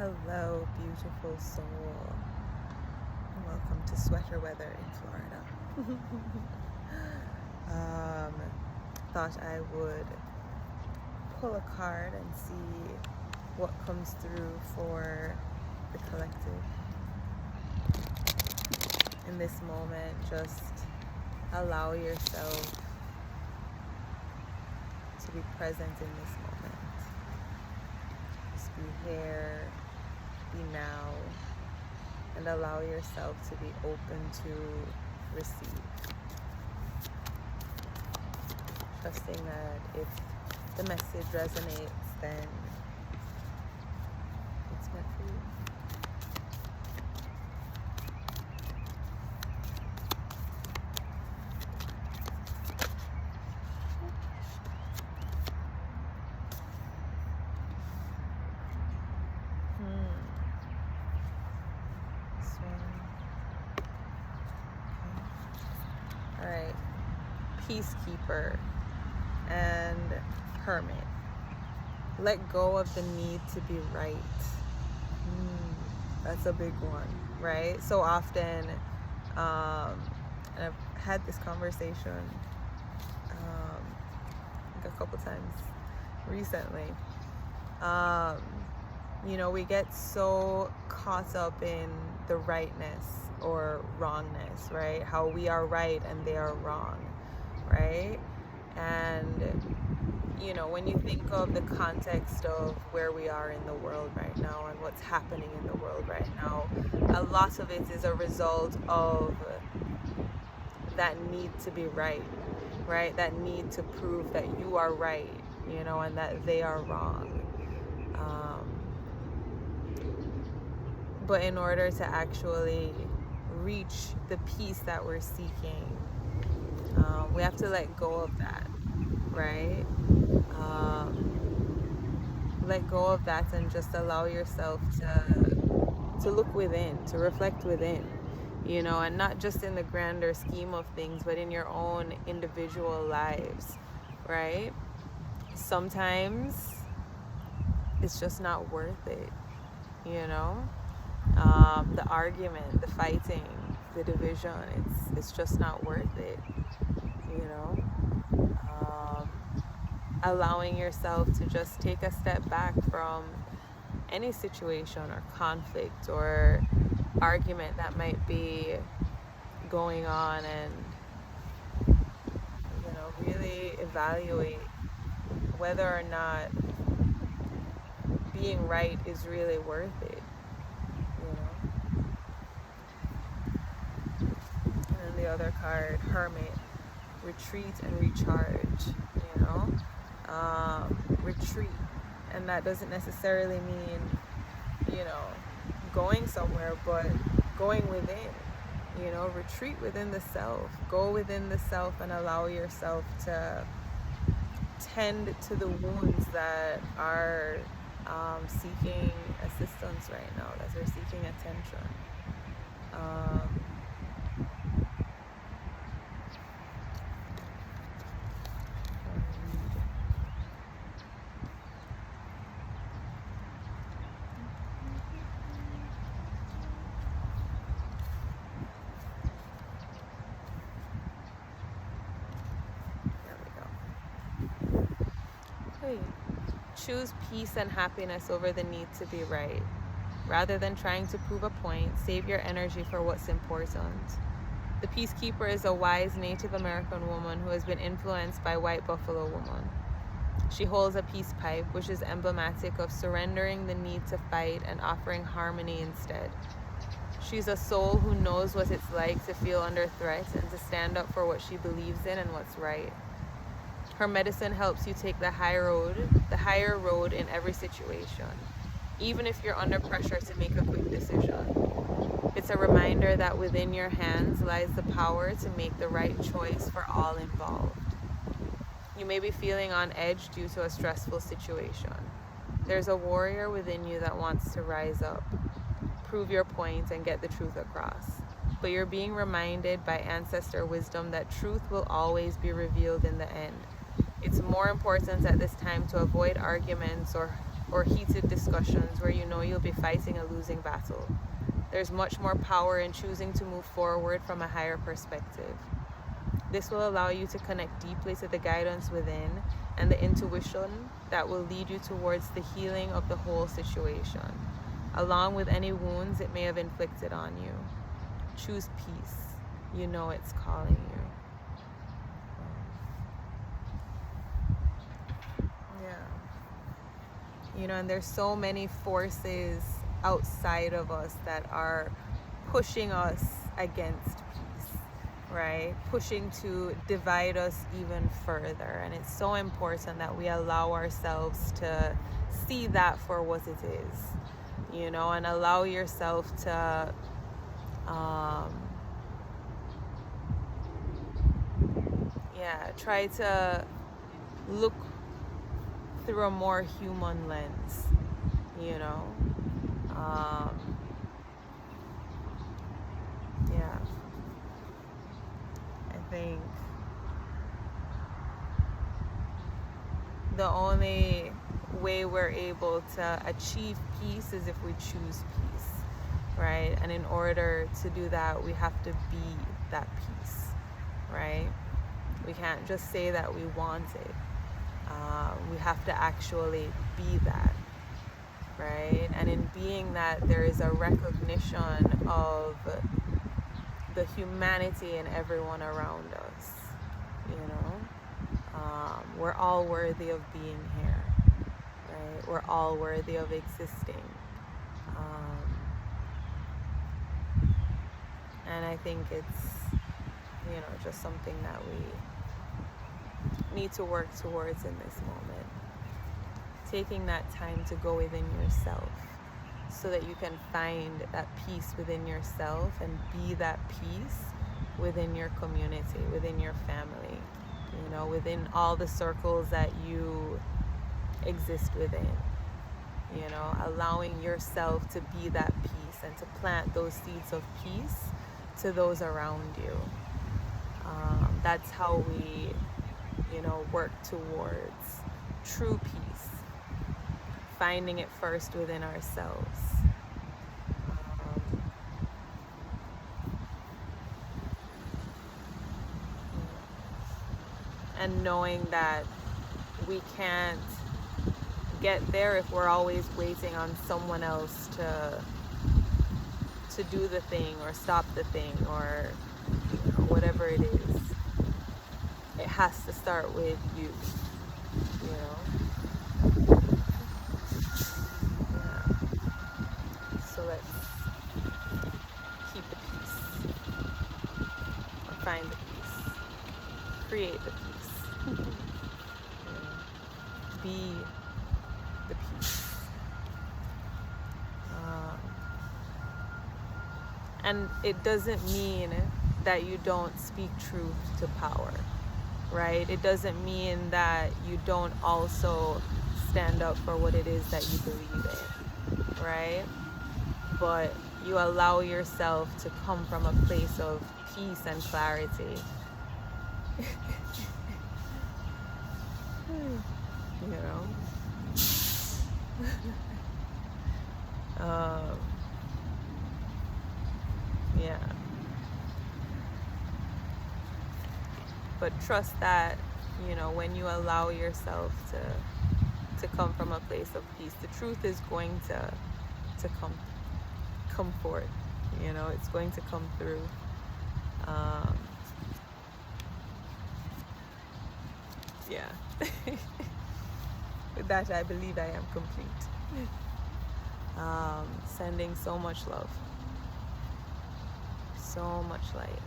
Hello, beautiful soul. Welcome to sweater weather in Florida. Thought I would pull a card and see what comes through for the collective. In this moment, just allow yourself to be present in this moment. Just be here, be now, and allow yourself to be open to receive. Trusting that if the message resonates, then it's meant for you. All right, peacekeeper and hermit. Let go of the need to be right. That's a big one, right? So often, and I've had this conversation like a couple times recently. We get so caught up in the rightness or wrongness, right? How we are right and they are wrong, right? And when you think of the context of where we are in the world right now and what's happening in the world right now, a lot of it is a result of that need to be right? That need to prove that you are right, and that they are wrong. But in order to actually reach the peace that we're seeking, we have to let go of that, right? Let go of that and just allow yourself to look within, to reflect within, and not just in the grander scheme of things, but in your own individual lives, right? Sometimes it's just not worth it, the argument, the fighting, the division, it's just not worth it, allowing yourself to just take a step back from any situation or conflict or argument that might be going on, and really evaluate whether or not being right is really worth it. And then the other card, hermit, retreat and recharge. Retreat, and that doesn't necessarily mean going somewhere, but going within. Retreat within the self. Go within the self and allow yourself to tend to the wounds that are seeking assistance right now, that are seeking attention. Choose peace and happiness over the need to be right. Rather than trying to prove a point, save your energy for what's important. The peacekeeper is a wise Native American woman who has been influenced by white Buffalo woman. She holds a peace pipe, which is emblematic of surrendering the need to fight and offering harmony instead. She's a soul who knows what it's like to feel under threat and to stand up for what she believes in and what's right. Her medicine helps you take the higher road in every situation, even if you're under pressure to make a quick decision. It's a reminder that within your hands lies the power to make the right choice for all involved. You may be feeling on edge due to a stressful situation. There's a warrior within you that wants to rise up, prove your point, and get the truth across. But you're being reminded by ancestor wisdom that truth will always be revealed in the end. It's more important at this time to avoid arguments or or heated discussions where you know you'll be fighting a losing battle. There's much more power in choosing to move forward from a higher perspective. This will allow you to connect deeply to the guidance within and the intuition that will lead you towards the healing of the whole situation, along with any wounds it may have inflicted on you. Choose peace. You know it's calling you. Yeah. You know, and there's so many forces outside of us that are pushing us against peace, right? Pushing to divide us even further. And it's so important that we allow ourselves to see that for what it is, you know, and allow yourself to try to look through a more human lens, you know. I think the only way we're able to achieve peace is if we choose peace, right? And in order to do that, we have to be that peace, right? We can't just say that we want it. We have to actually be that, right? And in being that, there is a recognition of the humanity in everyone around us, you know? We're all worthy of being here, right? We're all worthy of existing. And I think it's, you know, just something that we need to work towards in this moment. Taking that time to go within yourself so that you can find that peace within yourself and be that peace within your community, within your family, you know, within all the circles that you exist within, you know, allowing yourself to be that peace and to plant those seeds of peace to those around you. That's how we, you know, work towards true peace, finding it first within ourselves. And knowing that we can't get there if we're always waiting on someone else to do the thing or stop the thing or, you know, whatever it is. It has to start with you, you know? Yeah. So let's keep the peace, or find the peace, create the peace, be the peace. And it doesn't mean that you don't speak truth to power, right? It doesn't mean that you don't also stand up for what it is that you believe in, right? But you allow yourself to come from a place of peace and clarity. You know? Yeah. But trust that, you know, when you allow yourself to come from a place of peace, the truth is going to come forth. You know, it's going to come through. Yeah. With that, I believe I am complete. Sending so much love, so much light.